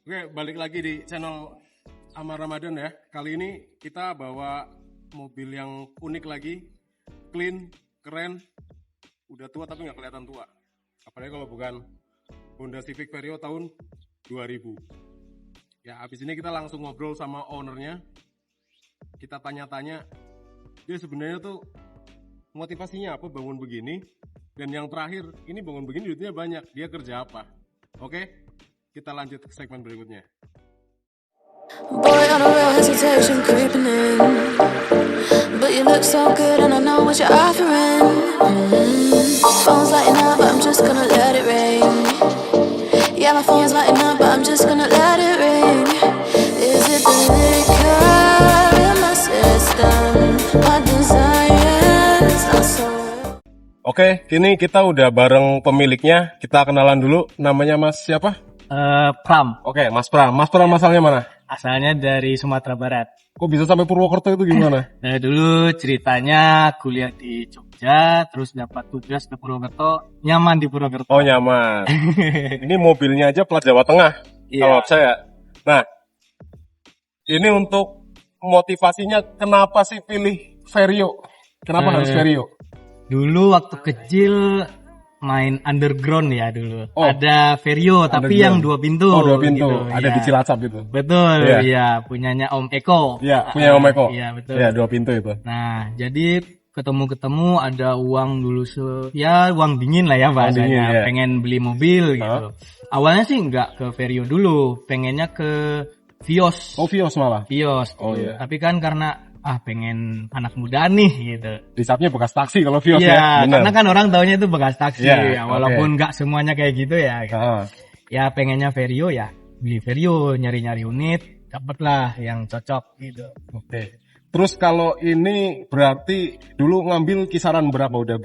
Oke, balik lagi di channel Amar Ramadan ya. Kali ini kita bawa mobil yang unik lagi, clean, keren, udah tua tapi nggak kelihatan tua. Apalagi kalau bukan Honda Civic Vario tahun 2000. Ya, habis ini kita langsung ngobrol sama ownernya. Kita tanya-tanya, dia sebenarnya tuh motivasinya apa bangun begini. Dan yang terakhir, ini bangun begini duitnya banyak, dia kerja apa? Oke, kita lanjut ke segmen berikutnya. Boy, on a real hesitation creeping in, but you look so good and I know what you're offering. Phone's lighting up, but I'm just gonna let it ring. Yeah, my phone's lighting up, but I'm just gonna let it ring. Is it the liquor in my system? My desire's not so real. Oke, kini kita udah bareng pemiliknya. Kita kenalan dulu, namanya Mas siapa? Pram, Oke, Mas Pram. Mas Pram asalnya mana? asalnya dari Sumatera Barat. Kok bisa sampai Purwokerto itu gimana? Nah, dulu ceritanya kuliah di Jogja, terus dapat tugas ke Purwokerto, nyaman di Purwokerto. Oh, nyaman. Ini mobilnya aja plat Jawa Tengah. Iya. Kalau saya. Nah, ini untuk motivasinya kenapa sih pilih Vario? Kenapa harus Vario? Dulu waktu kecil main underground ya dulu. Oh, Ada Vario tapi underground. yang 2 pintu. Oh, 2 pintu. Gitu, Ada iya. di Cilacap itu. Betul, Iya. ya punyanya Om Eko. Iya, punya Om Eko. Iya, betul. Iya, 2 pintu itu. Nah, jadi ketemu ada uang dulu uang dingin lah ya bahasanya, dingin, ya. pengen beli mobil gitu. Awalnya sih nggak ke Vario dulu, pengennya ke Vios. Oh, Vios malah. Vios. Oh, gitu. iya. Tapi kan karena pengen anak muda nih gitu. Dicapnya bekas taksi kalau Vios Iya, ya. Bener. karena kan orang taunya itu bekas taksi, Iya, ya, walaupun nggak semuanya kayak gitu ya. Gitu. Ah. Ya pengennya Vario ya, beli Vario, nyari-nyari unit, dapatlah yang cocok gitu. Oke. Terus kalau ini berarti dulu ngambil kisaran berapa? Udah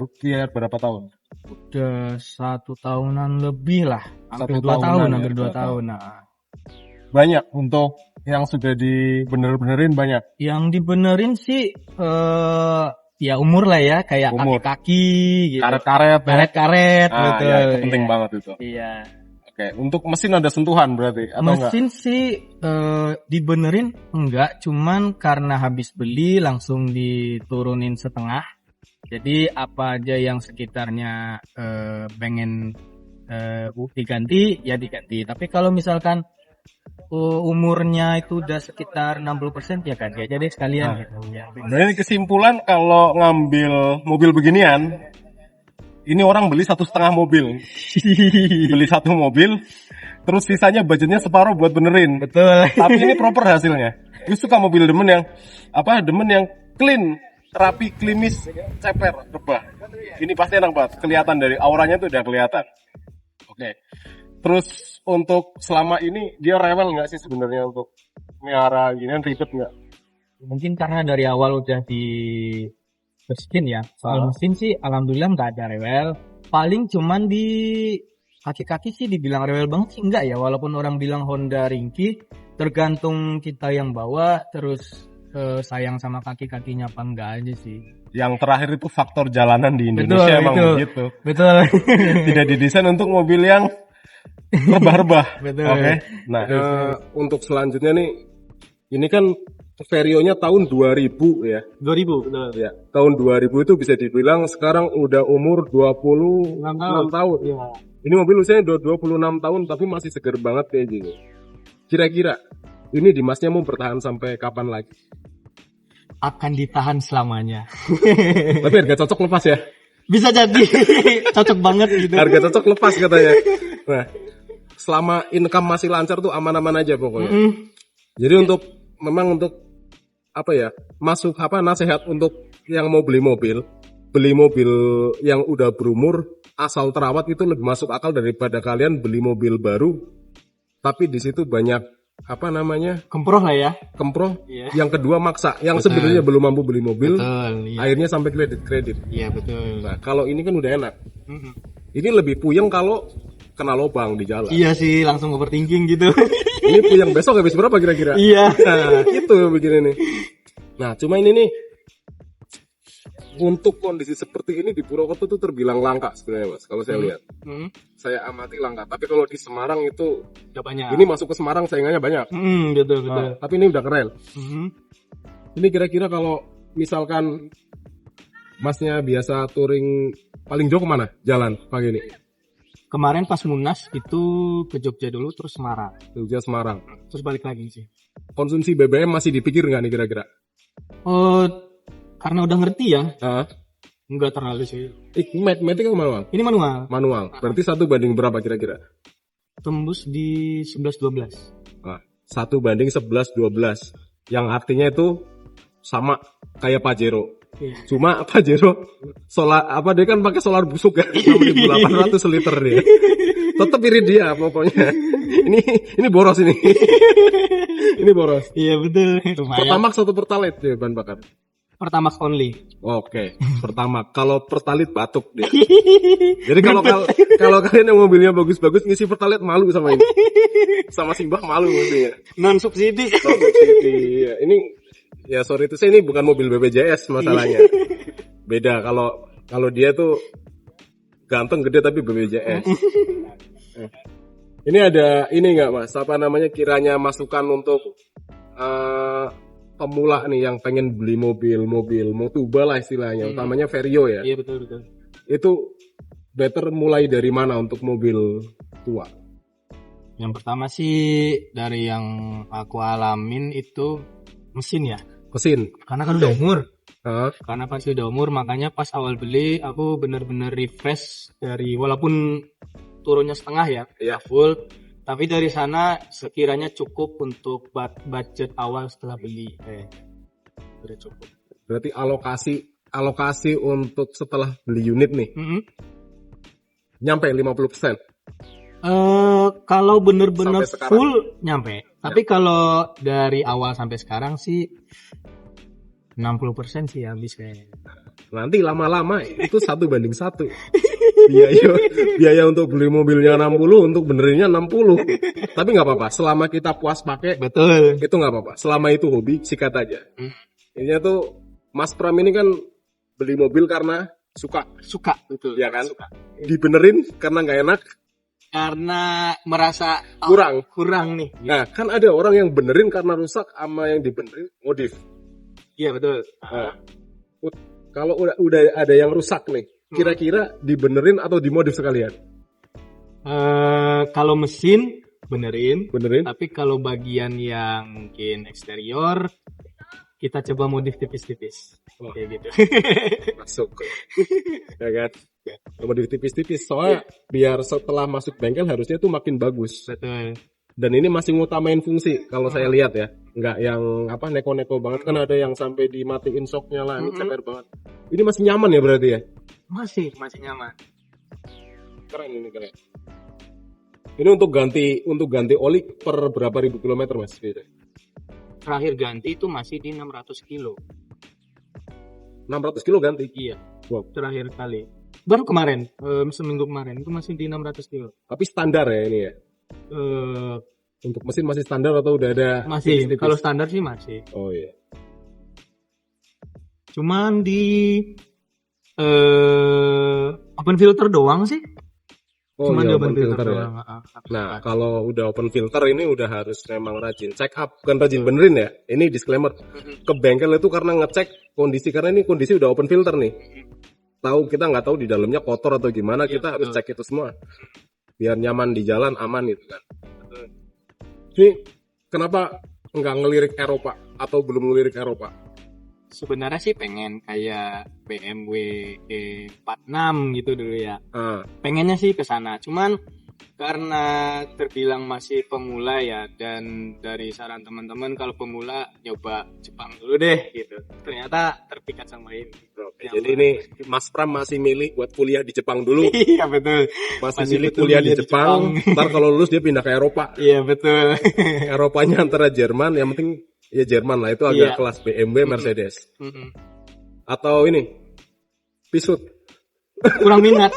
berapa tahun? Udah 1 tahunan lebih lah, hampir 1 2 tahun, tahunan ya, hampir 2 2 tahun. Nah, Banyak untuk yang sudah dibener-benerin banyak. yang dibenerin sih ya umur lah ya, kayak Umur. kaki-kaki gitu. Karet-karet. Karet-karet, Ah, betul. ya, itu penting Iya. banget itu. Iya. Oke, untuk mesin ada sentuhan berarti atau enggak? Mesin sih dibenerin enggak, cuman karena habis beli langsung diturunin setengah. Jadi apa aja yang sekitarnya pengen diganti ya diganti. Tapi kalau misalkan umurnya itu udah sekitar 60% ya ganti aja deh sekalian gitu ya. Berarti kesimpulan kalau ngambil mobil beginian, ini orang beli 1,5 mobil. Beli 1 mobil, terus sisanya budgetnya separuh buat benerin. Betul. Tapi ini proper hasilnya. Gue suka mobil demen yang clean, rapi, klimis, ceper, rebah. Ini pasti enak banget. Kelihatan dari auranya tuh udah kelihatan. Oke. Terus untuk selama ini dia rewel nggak sih sebenarnya untuk miara ginian, ribet nggak? Mungkin karena dari awal udah bersihin ya. Soal mesin sih alhamdulillah nggak ada rewel. Paling cuman di kaki-kaki sih dibilang rewel banget sih enggak ya. Walaupun orang bilang Honda ringkih, tergantung kita yang bawa terus sayang sama kaki-kakinya apa enggak aja sih. Yang terakhir itu faktor jalanan di Indonesia emang betul. begitu. Betul. Tidak didesain untuk mobil yang rebah-rebah. Betul. Oke. Nah, untuk selanjutnya nih, ini kan Vario-nya tahun 2000 ya. 2000 betul. Ya, tahun 2000 itu bisa dibilang sekarang udah umur 26 tahun. Iya. Ini mobil usianya udah 26 tahun tapi masih seger banget kayak gini. Kira-kira ini Dimasnya mau bertahan sampai kapan lagi? Akan ditahan selamanya. Tapi harga cocok lepas ya. Bisa jadi cocok banget gitu. Harga cocok lepas katanya. Nah, selama income masih lancar tuh aman-aman aja pokoknya. Jadi untuk apa ya? Nasihat untuk yang mau beli mobil yang udah berumur asal terawat itu lebih masuk akal daripada kalian beli mobil baru tapi di situ banyak Kemproh lah ya. kemproh. Iya. Yang kedua maksa, yang Betul. sebenarnya belum mampu beli mobil, Betul. Iya, akhirnya sampai kredit. iya betul. Nah, kalau ini kan udah enak. Ini lebih puyeng kalau kena lubang di jalan. Iya sih, langsung overthinking gitu. Ini puyeng besok habis berapa kira-kira? Iya. Nah, itu begini nih. Nah, cuma ini nih untuk kondisi seperti ini di Purwokerto tuh terbilang langka sebenarnya Mas. Kalau saya lihat, saya amati langka. Tapi kalau di Semarang itu Udah banyak. ini masuk ke Semarang saingannya banyak. Betul. Nah, tapi ini udah keren. Ini kira-kira kalau misalkan Masnya biasa touring paling jauh kemana jalan pagi ini? Kemarin pas Munas itu ke Jogja dulu terus Semarang. Jogja Semarang. Terus balik lagi sih. Konsumsi BBM masih dipikir nggak nih kira-kira? Oh, karena udah ngerti ya. Ah, Enggak terlalu sih. Matic atau manual? Ini manual. Manual. Berarti 1 banding berapa kira-kira? Tembus di 11-12. Nah, 1 banding 11-12. Yang artinya itu sama kayak Pajero. Iya. Cuma Pajero dia kan pakai solar busuk ya. 6.800 liter dia. Tetap irit dia pokoknya. Ini boros ini. Ini boros. Iya betul. Lumayan. Pertamax atau Pertalite dia bahan bakar? Pertamax only. Oke, pertama kalau Pertalite batuk dia. Jadi kalau kalian yang mobilnya bagus-bagus ngisi Pertalite malu sama ini. Sama Simbah malu mobilnya. Non subsidi. Iya, ini ya sorry itu saya ini bukan mobil BPJS masalahnya. Beda kalau dia tuh ganteng gede tapi BPJS. Ini ada ini nggak Mas? Apa namanya kiranya masukan untuk pemula nih yang pengen beli mobil Motuba lah istilahnya, utamanya Vario ya. Iya betul. Itu better mulai dari mana untuk mobil tua? Yang pertama sih dari yang aku alamin itu mesin ya. Mesin. Karena kan udah umur. Hah? Karena pas udah umur makanya pas awal beli aku benar-benar refresh dari walaupun turunnya setengah ya. Iya. Full. Tapi dari sana sekiranya cukup untuk budget awal setelah beli. Udah cukup. Berarti alokasi untuk setelah beli unit nih. Nyampe 50%. Kalau bener-bener Sampai sekarang. full nyampe. Tapi kalau dari awal sampai sekarang sih 60% sih habis kayaknya. Nanti lama-lama itu 1:1. Biaya untuk beli mobilnya 60, untuk benerinnya 60. Tapi nggak apa-apa, selama kita puas pakai, Betul. itu nggak apa-apa. Selama itu hobi, sikat aja. Ini tuh Mas Pram ini kan beli mobil karena suka, Betul. ya kan? Suka. Dibenerin karena nggak enak, Karena merasa kurang nih. Nah, kan ada orang yang benerin karena rusak, sama yang dibenerin modif. Iya betul. Nah, kalau udah ada yang rusak nih, kira-kira dibenerin atau dimodif sekalian? Kalau mesin benerin. Benerin? Tapi kalau bagian yang mungkin eksterior kita coba modif tipis-tipis. Kayak gitu. Masuk. Ya kan? Modif tipis-tipis. Soalnya biar setelah masuk bengkel harusnya tuh makin bagus. Betul. Dan ini masih ngutamain fungsi kalau saya lihat ya. Nggak yang neko-neko banget, kan ada yang sampai dimatiin shocknya lah. Ini ceper banget. Ini masih nyaman ya berarti ya? Masih nyaman. Keren ini keren. Ini untuk ganti oli per berapa ribu kilometer Mas? Terakhir ganti itu masih di 600 kilo. 600 kilo ganti? Iya. Wow. Terakhir kali. Baru kemarin, seminggu kemarin itu masih di 600 kilo. Tapi standar ya ini ya? Untuk mesin masih standar atau udah ada? Masih. tipis-tipis? Kalau standar sih masih. Oh iya. Cuman di open filter doang sih. Oh Cuman iya, di open filter ya. doang. Nah, kalau udah open filter ini udah harus memang rajin check up, bukan rajin benerin ya. Ini disclaimer. Ke bengkel itu karena ngecek kondisi, karena ini kondisi udah open filter nih. Kita nggak tahu di dalamnya kotor atau gimana, kita harus cek itu semua. Biar nyaman di jalan, aman gitu kan. Ini kenapa nggak ngelirik Eropa atau belum ngelirik Eropa? Sebenarnya sih pengen kayak BMW E46 gitu dulu ya. Pengennya sih ke sana. Cuman karena terbilang masih pemula ya, dan dari saran teman-teman kalau pemula nyoba Jepang dulu deh gitu. Ternyata terpikat sama ini. Jadi ini Mas Pram masih milih buat kuliah di Jepang dulu. Iya betul. Masih milih kuliah di Jepang. Ntar kalau lulus dia pindah ke Eropa. Iya betul. Eropanya antara Jerman, yang penting ya Jerman lah, itu agak kelas BMW, Mercedes. Atau ini Pisut. Kurang minat.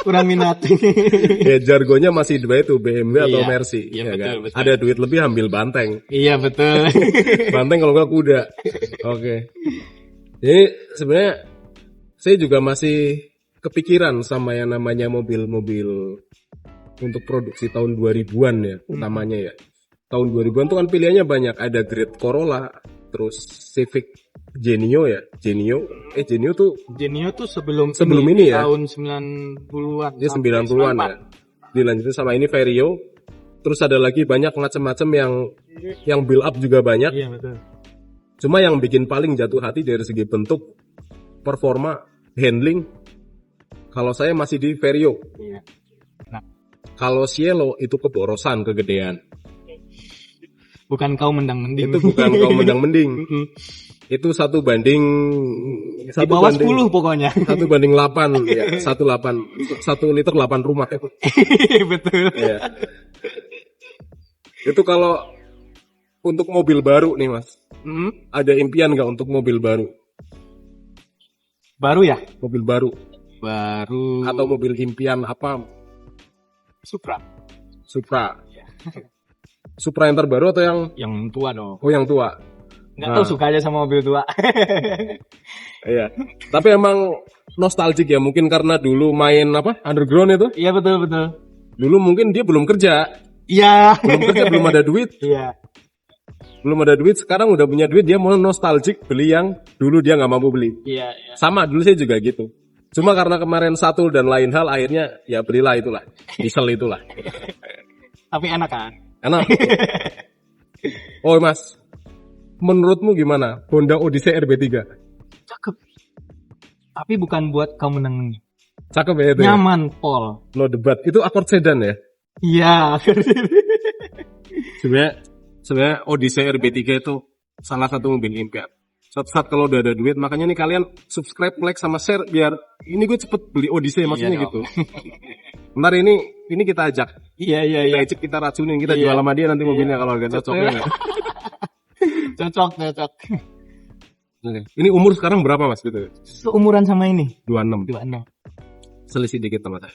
Ya jargonnya masih dua itu, BMW atau Mercy. Iya, ya betul, kan? betul. Ada duit lebih ambil banteng. Iya betul. Banteng kalau nggak kuda. Oke. Jadi sebenarnya saya juga masih kepikiran sama yang namanya mobil-mobil untuk produksi tahun 2000-an ya, utamanya ya. Tahun 2000-an tuh kan pilihannya banyak, ada Great Corolla, terus Civic Genio ya, Genio tuh Genio tuh sebelum ini ya, tahun 90-an. dia 90-an ya. Dilanjutin sama ini Vario, terus ada lagi banyak macam-macam yang build up juga banyak. Iya betul. Cuma yang bikin paling jatuh hati dari segi bentuk, performa, handling, kalau saya masih di Vario. Iya. Nah, Kalau Cielo itu keborosan, kegedean. bukan kau mendang-mending. Itu bukan kau mendang-mending. Itu Di bawah 10 pokoknya. 1 banding 8 ya, 1 liter 8 rumah. Betul. Ya. Itu kalau untuk mobil baru nih Mas, ada impian nggak untuk mobil baru? Baru ya? Mobil baru Baru. atau mobil impian apa? Supra. Supra. Supra yang terbaru atau Yang tua dong. yang tua? Nggak tahu suka aja sama mobil tua. Iya. Tapi emang nostalgic ya, mungkin karena dulu main underground itu. Iya betul. Dulu mungkin dia belum kerja, Iya. belum ada duit. Iya. Belum ada duit, sekarang udah punya duit, dia mau nostalgic beli yang dulu dia nggak mampu beli. Iya. Sama, dulu saya juga gitu. Cuma karena kemarin satu dan lain hal, akhirnya ya belilah itulah, diesel itulah. Tapi enak kan? Enak. Oh Mas, menurutmu gimana Honda Odyssey RB3? Cakep. Tapi bukan buat kau menang. Cakep ya itu ya? Nyaman, Pol. No debat. Itu Accord sedan ya? Iya. Sebenarnya Odyssey RB3 itu salah satu mobil impian. Suatu saat kalau udah ada duit, makanya nih kalian subscribe, like, sama share biar ini gue cepet beli Odyssey, maksudnya Iya, gitu. Bentar ini kita ajak. Iya. Kita ajak, kita racunin, kita Iya. jual sama dia nanti mobilnya kalau harga cocoknya. Nggak? Cocok. Oke. Ini umur sekarang berapa Mas gitu? Seumuran sama ini. 26. 26. Selisih dikit sama saya.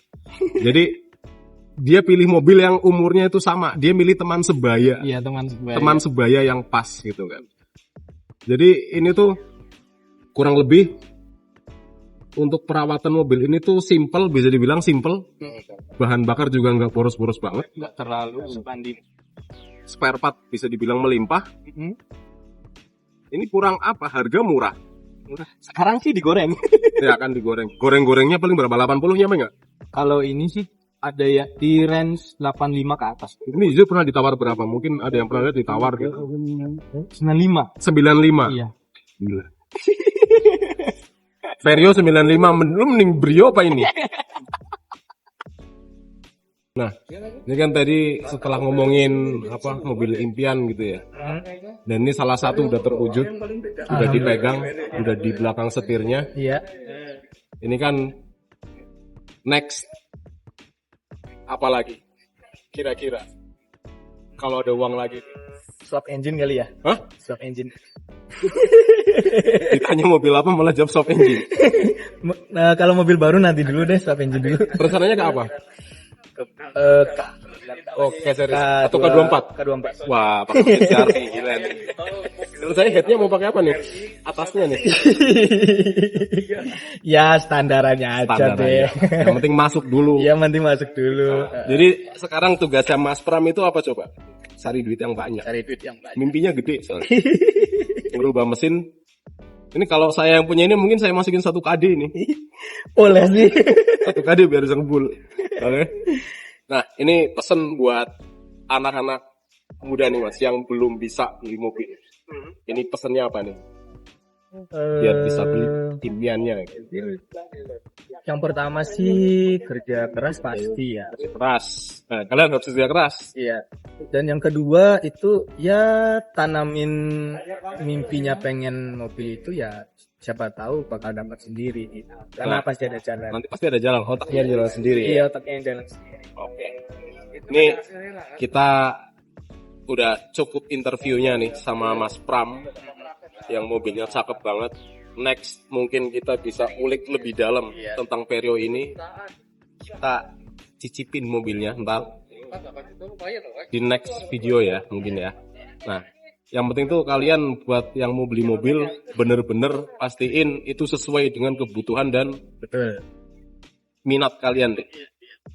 Jadi dia pilih mobil yang umurnya itu sama. Dia milih teman sebaya. Iya, teman sebaya. Teman sebaya yang pas gitu kan. Jadi ini tuh kurang lebih untuk perawatan mobil ini tuh simple, bisa dibilang simple. Bahan bakar juga nggak boros-boros banget. Nggak terlalu sebanding. Spare part bisa dibilang melimpah. Ini kurang apa? Harga murah. Sekarang sih digoreng. Ya kan digoreng. Goreng-gorengnya paling berapa? 80 nyampe nggak? Kalau ini sih ada ya di range 85 ke atas. Ini juga pernah ditawar berapa? Mungkin ada yang pernah lihat ditawar gitu. 95. 95. Iya. Gila. Vario 95, mending Brio apa ini? Nah, ini kan tadi setelah ngomongin mobil impian gitu ya. Dan ini salah satu udah terwujud, udah dipegang, udah di belakang setirnya. Iya. Ini kan next apa lagi? Kira-kira kalau ada uang lagi. Swap engine kali ya? Hah? Swap engine. Ditanya mobil apa malah jawab swap engine. Nah, kalau mobil baru nanti dulu deh, swap engine dulu. Rencananya ke apa? Oh, K-series atau K24? K24. Wah, pakai CR gila nih. Terus saya headnya mau pakai apa nih? Atasnya nih. Ya, standarannya aja deh. Yang penting masuk dulu. Ya, penting masuk dulu. Jadi sekarang tugasnya Mas Pram itu apa coba? Cari duit yang banyak. Cari duit yang banyak. Mimpinya gede soalnya. Merubah mesin. Ini kalau saya yang punya ini mungkin saya masukin 1 KD ini. Boleh sih. 1 KD biar bisa ngebul. Oke. Nah, ini pesen buat anak-anak muda nih Mas yang belum bisa beli mobil. Ini pesennya apa nih? Biar bisa beli impiannya. Yang pertama sih kerja keras pasti ya. Keras. Nah, kalian harus kerja keras. Iya. Dan yang kedua itu ya tanamin mimpinya pengen mobil itu ya siapa tahu bakal dapat sendiri gitu. Karena Nah, pasti ada jalan. Nanti pasti ada jalan. Otaknya jalan sendiri. Ya? Iya, otaknya yang jalan sendiri. Oke. Ini kita udah cukup interviewnya nih sama Mas Pram yang mobilnya cakep banget. Next mungkin kita bisa ulik lebih dalam tentang Vario ini. Kita cicipin mobilnya ntar di next video ya mungkin ya. Nah, Yang penting tuh kalian buat yang mau beli mobil bener-bener pastiin itu sesuai dengan kebutuhan dan Betul. minat kalian deh.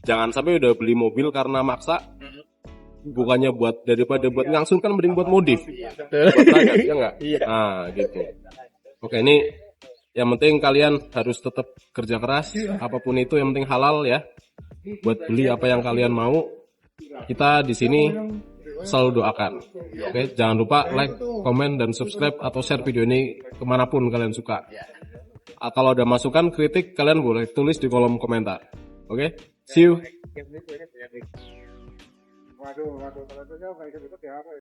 Jangan sampai udah beli mobil karena maksa, bukannya daripada buat ngangsun kan mending buat modif. Betul. Buat rakyat, ya nggak? Iya. Nah, gitu. Oke, ini yang penting kalian harus tetap kerja keras, apapun itu yang penting halal ya. Buat beli apa yang kalian mau. Kita di sini selalu doakan. Oke, jangan lupa like, komen, dan subscribe atau share video ini kemanapun kalian suka. Kalau ada masukan, kritik, kalian boleh tulis di kolom komentar. Oke, see you.